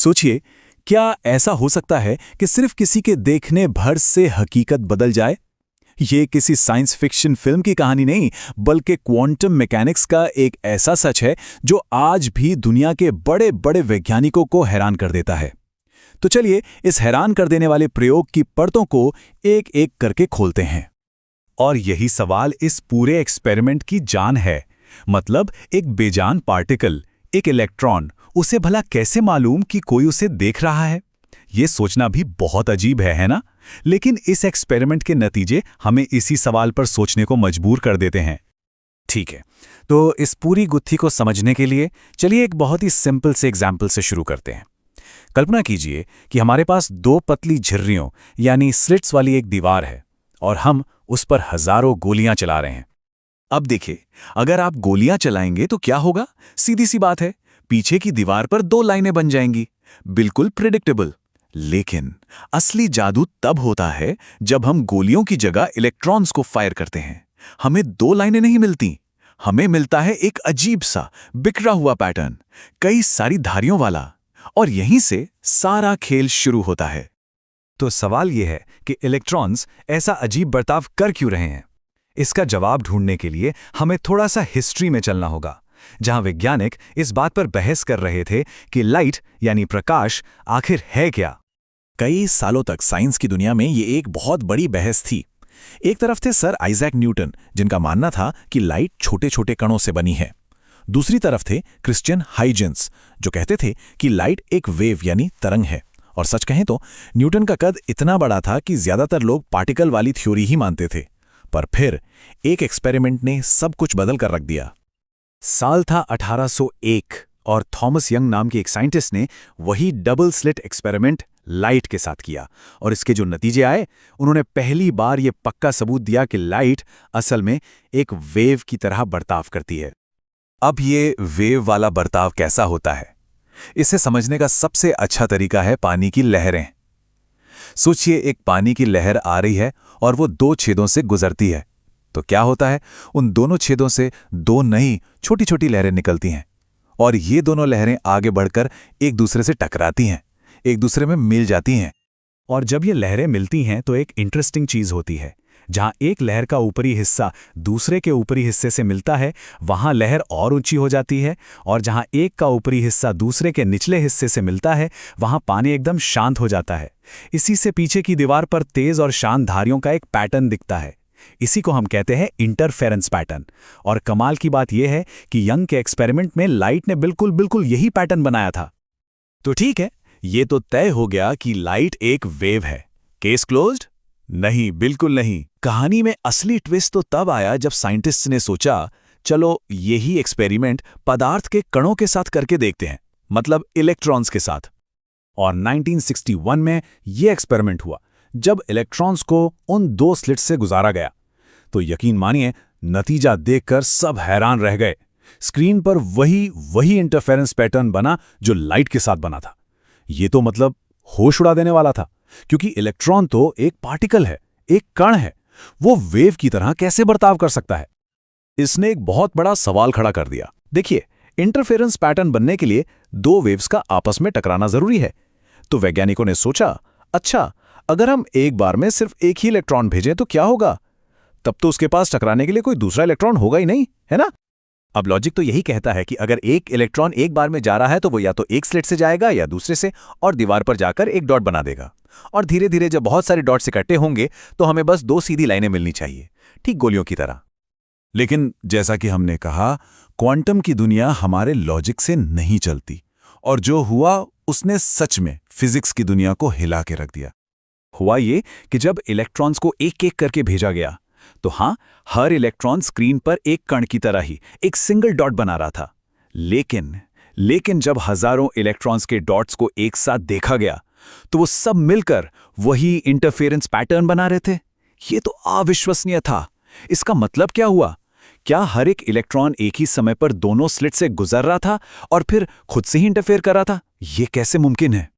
सोचिए, क्या ऐसा हो सकता है कि सिर्फ किसी के देखने भर से हकीकत बदल जाए? ये किसी साइंस फिक्शन फिल्म की कहानी नहीं, बल्कि क्वांटम मैकेनिक्स का एक ऐसा सच है जो आज भी दुनिया के बड़े बड़े वैज्ञानिकों को हैरान कर देता है। तो चलिए इस हैरान कर देने वाले प्रयोग की परतों को एक एक करके खोलते हैं। और यही सवाल इस पूरे एक्सपेरिमेंट की जान है। मतलब एक बेजान पार्टिकल, एक इलेक्ट्रॉन, उसे भला कैसे मालूम कि कोई उसे देख रहा है? ये सोचना भी बहुत अजीब है ना? लेकिन इस एक्सपेरिमेंट के नतीजे हमें इसी सवाल पर सोचने को मजबूर कर देते हैं। ठीक है, तो इस पूरी गुत्थी को समझने के लिए चलिए एक बहुत ही सिंपल से एग्जाम्पल से शुरू करते हैं। कल्पना कीजिए कि हमारे पास दो पतली झिर्रियों यानी स्लिट्स वाली एक दीवार है और हम उस पर हजारों गोलियां चला रहे हैं। अब देखिए, अगर आप गोलियां चलाएंगे तो क्या होगा? सीधी सी बात है, पीछे की दीवार पर दो लाइनें बन जाएंगी, बिल्कुल प्रिडिक्टेबल। लेकिन असली जादू तब होता है जब हम गोलियों की जगह इलेक्ट्रॉन्स को फायर करते हैं। हमें दो लाइनें नहीं मिलती, हमें मिलता है एक अजीब सा बिखरा हुआ पैटर्न, कई सारी धारियों वाला। और यहीं से सारा खेल शुरू होता है। तो सवाल यह है कि इलेक्ट्रॉन्स ऐसा अजीब बर्ताव कर क्यों रहे हैं? इसका जवाब ढूंढने के लिए हमें थोड़ा सा हिस्ट्री में चलना होगा, जहां वैज्ञानिक इस बात पर बहस कर रहे थे कि लाइट यानी प्रकाश आखिर है क्या। कई सालों तक साइंस की दुनिया में ये एक बहुत बड़ी बहस थी। एक तरफ थे सर आइजैक न्यूटन, जिनका मानना था कि लाइट छोटे छोटे कणों से बनी है। दूसरी तरफ थे क्रिश्चियन हाइजेंस, जो कहते थे कि लाइट एक वेव यानी तरंग है। और सच कहें तो न्यूटन का कद इतना बड़ा था कि ज्यादातर लोग पार्टिकल वाली थ्योरी ही मानते थे। पर फिर एक एक्सपेरिमेंट ने सब कुछ बदल कर रख दिया। साल था 1801 और थॉमस यंग नाम के एक साइंटिस्ट ने वही डबल स्लिट एक्सपेरिमेंट लाइट के साथ किया। और इसके जो नतीजे आए, उन्होंने पहली बार ये पक्का सबूत दिया कि लाइट असल में एक वेव की तरह बर्ताव करती है। अब ये वेव वाला बर्ताव कैसा होता है, इसे समझने का सबसे अच्छा तरीका है पानी की लहरें। सोचिए, एक पानी की लहर आ रही है और वो दो छेदों से गुजरती है। तो क्या होता है? उन दोनों छेदों से दो नई छोटी छोटी लहरें निकलती हैं और ये दोनों लहरें आगे बढ़कर एक दूसरे से टकराती हैं, एक दूसरे में मिल जाती हैं। और जब ये लहरें मिलती हैं तो एक इंटरेस्टिंग चीज होती है। जहां एक लहर का ऊपरी हिस्सा दूसरे के ऊपरी हिस्से से मिलता है, वहां लहर और ऊंची हो जाती है। और जहां एक का ऊपरी हिस्सा दूसरे के निचले हिस्से से मिलता है, वहां पानी एकदम शांत हो जाता है। इसी से पीछे की दीवार पर तेज और शांत धारियों का एक पैटर्न दिखता है। इसी को हम कहते हैं इंटरफेरेंस पैटर्न। और कमाल की बात यह है कि यंग के एक्सपेरिमेंट में लाइट ने बिल्कुल बिल्कुल यही पैटर्न बनाया था। तो ठीक है, ये तो तय हो गया कि लाइट एक वेव है। Case closed? नहीं, बिल्कुल नहीं। कहानी में असली ट्विस्ट तो तब आया जब साइंटिस्ट्स ने सोचा, चलो यही एक्सपेरिमेंट पदार्थ के कणों के साथ करके देखते हैं, मतलब इलेक्ट्रॉन्स के साथ। और 1961 में यह एक्सपेरिमेंट हुआ, जब इलेक्ट्रॉन्स को उन दो स्लिट्स से गुजारा गया। तो यकीन मानिए, नतीजा देखकर सब हैरान रह गए। स्क्रीन पर वही इंटरफेरेंस पैटर्न बना जो लाइट के साथ बना था। ये तो मतलब होश उड़ा देने वाला था, क्योंकि इलेक्ट्रॉन तो एक पार्टिकल है, एक कण है। वो वेव की तरह कैसे बर्ताव कर सकता है? इसने एक बहुत बड़ा सवाल खड़ा कर दिया। देखिए, इंटरफेरेंस पैटर्न बनने के लिए दो वेव्स का आपस में टकराना जरूरी है। तो वैज्ञानिकों ने सोचा, अच्छा, अगर हम एक बार में सिर्फ एक ही इलेक्ट्रॉन भेजें तो क्या होगा? तब तो उसके पास टकराने के लिए कोई दूसरा इलेक्ट्रॉन होगा ही नहीं, है ना? अब लॉजिक तो यही कहता है कि अगर एक इलेक्ट्रॉन एक बार में जा रहा है तो वो या तो एक स्लिट से जाएगा या दूसरे से, और दीवार पर जाकर एक डॉट बना देगा। और धीरे धीरे जब बहुत सारे डॉट्स इकट्ठे होंगे तो हमें बस दो सीधी लाइनें मिलनी चाहिए, ठीक गोलियों की तरह। लेकिन जैसा कि हमने कहा, क्वांटम की दुनिया हमारे लॉजिक से नहीं चलती, और जो हुआ उसने सच में फिजिक्स की दुनिया को हिला के रख दिया। हुआ ये कि जब इलेक्ट्रॉन्स को एक एक करके भेजा गया, तो हाँ, हर इलेक्ट्रॉन स्क्रीन पर एक कण की तरह ही एक सिंगल डॉट बना रहा था। लेकिन जब हजारों इलेक्ट्रॉन्स के डॉट्स को एक साथ देखा गया, तो वो सब मिलकर वही इंटरफेरेंस पैटर्न बना रहे थे। ये तो अविश्वसनीय था। इसका मतलब क्या हुआ? क्या हर एक इलेक्ट्रॉन एक ही समय पर दोनों स्लिट से गुजर रहा था और फिर खुद से ही इंटरफेयर कर रहा था? ये कैसे मुमकिन है?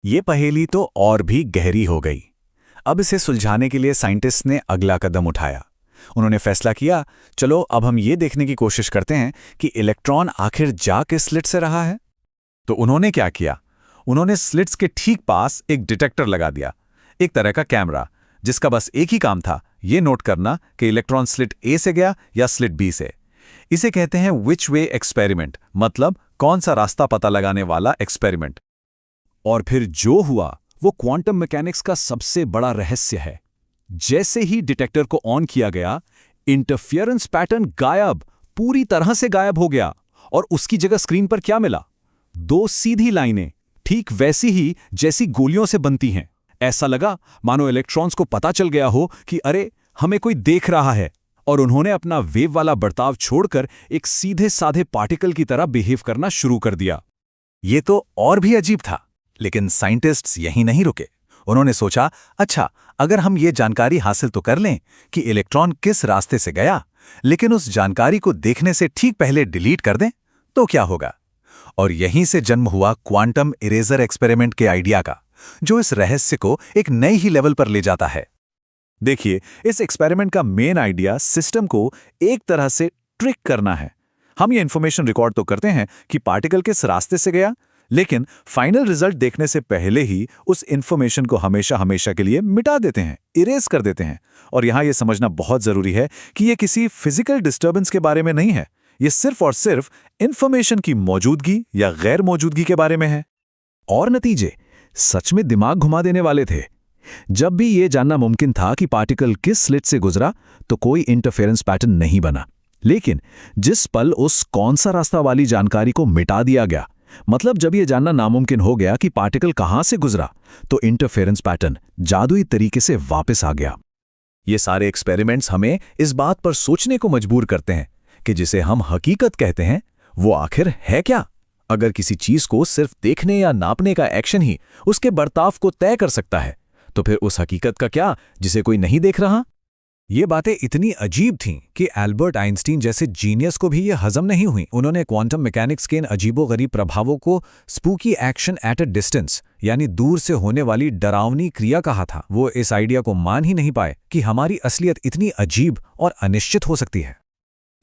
ये पहेली तो और भी गहरी हो गई। अब इसे सुलझाने के लिए साइंटिस्ट ने अगला कदम उठाया। उन्होंने फैसला किया, चलो अब हम ये देखने की कोशिश करते हैं कि इलेक्ट्रॉन आखिर जा किस स्लिट से रहा है। तो उन्होंने क्या किया? उन्होंने स्लिट्स के ठीक पास एक डिटेक्टर लगा दिया, एक तरह का कैमरा, जिसका बस एक ही काम था, ये नोट करना कि इलेक्ट्रॉन स्लिट ए से गया या स्लिट बी से। इसे कहते हैं विच वे एक्सपेरिमेंट, मतलब कौन सा रास्ता पता लगाने वाला एक्सपेरिमेंट। और फिर जो हुआ वो क्वांटम मैकेनिक्स का सबसे बड़ा रहस्य है। जैसे ही डिटेक्टर को ऑन किया गया, इंटरफियरेंस पैटर्न गायब, पूरी तरह से गायब हो गया, और उसकी जगह स्क्रीन पर क्या मिला? 2 सीधी लाइनें, ठीक वैसी ही जैसी गोलियों से बनती हैं। ऐसा लगा मानो इलेक्ट्रॉन्स को पता चल गया हो कि अरे, हमें कोई देख रहा है, और उन्होंने अपना वेव वाला बर्ताव छोड़कर एक सीधे साधे पार्टिकल की तरह बिहेव करना शुरू कर दिया। ये तो और भी अजीब था, लेकिन साइंटिस्ट्स यहीं नहीं रुके। उन्होंने सोचा, अच्छा, अगर हम ये जानकारी हासिल तो कर लें कि इलेक्ट्रॉन किस रास्ते से गया, लेकिन उस जानकारी को देखने से ठीक पहले डिलीट कर दें, तो क्या होगा? और यहीं से जन्म हुआ क्वांटम इरेजर एक्सपेरिमेंट के आइडिया का, जो इस रहस्य को एक नए ही लेवल पर ले जाता है। देखिए, इस एक्सपेरिमेंट का मेन आइडिया सिस्टम को एक तरह से ट्रिक करना है। हम ये इंफॉर्मेशन रिकॉर्ड तो करते हैं कि पार्टिकल किस रास्ते से गया, लेकिन फाइनल रिजल्ट देखने से पहले ही उस इंफॉर्मेशन को हमेशा हमेशा के लिए मिटा देते हैं, इरेज कर देते हैं। और यहां यह समझना बहुत जरूरी है कि यह किसी फिजिकल डिस्टर्बेंस के बारे में नहीं है, यह सिर्फ और सिर्फ इंफॉर्मेशन की मौजूदगी या गैर मौजूदगी के बारे में है। और नतीजे सच में दिमाग घुमा देने वाले थे। जब भी यह जानना मुमकिन था कि पार्टिकल किस स्लिट से गुजरा, तो कोई इंटरफेरेंस पैटर्न नहीं बना। लेकिन जिस पल उस कौन सा रास्ता वाली जानकारी को मिटा दिया गया, मतलब जब यह जानना नामुमकिन हो गया कि पार्टिकल कहां से गुजरा, तो इंटरफेरेंस पैटर्न जादुई तरीके से वापस आ गया। ये सारे एक्सपेरिमेंट्स हमें इस बात पर सोचने को मजबूर करते हैं कि जिसे हम हकीकत कहते हैं, वो आखिर है क्या? अगर किसी चीज को सिर्फ देखने या नापने का एक्शन ही उसके बर्ताव को तय कर सकता है, तो फिर उस हकीकत का क्या जिसे कोई नहीं देख रहा? ये बातें इतनी अजीब थीं कि एल्बर्ट आइंस्टीन जैसे जीनियस को भी ये हजम नहीं हुई। उन्होंने क्वांटम मैकेनिक्स के इन अजीबोगरीब प्रभावों को spooky action at a distance, यानी दूर से होने वाली डरावनी क्रिया कहा था। वो इस आइडिया को मान ही नहीं पाए कि हमारी असलियत इतनी अजीब और अनिश्चित हो सकती है।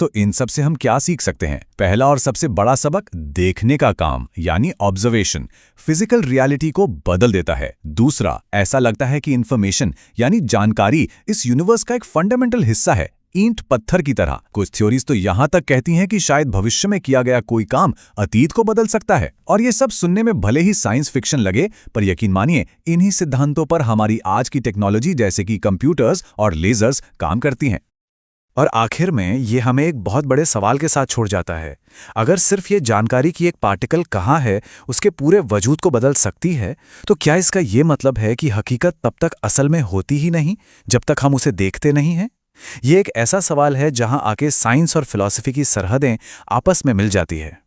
तो इन सब से हम क्या सीख सकते हैं? पहला और सबसे बड़ा सबक, देखने का काम यानी ऑब्जर्वेशन फिजिकल रियलिटी को बदल देता है। दूसरा, ऐसा लगता है कि इंफॉर्मेशन यानी जानकारी इस यूनिवर्स का एक फंडामेंटल हिस्सा है, ईंट पत्थर की तरह। कुछ थ्योरीज तो यहां तक कहती हैं कि शायद भविष्य में किया गया कोई काम अतीत को बदल सकता है। और ये सब सुनने में भले ही साइंस फिक्शन लगे, पर यकीन मानिए, इन्हीं सिद्धांतों पर हमारी आज की टेक्नोलॉजी जैसे कि कंप्यूटर्स और लेजर्स काम करती हैं। और आखिर में ये हमें एक बहुत बड़े सवाल के साथ छोड़ जाता है। अगर सिर्फ ये जानकारी कि एक पार्टिकल कहाँ है उसके पूरे वजूद को बदल सकती है, तो क्या इसका ये मतलब है कि हकीकत तब तक असल में होती ही नहीं जब तक हम उसे देखते नहीं हैं? ये एक ऐसा सवाल है जहां आके साइंस और फिलॉसफी की सरहदें आपस में मिल जाती है।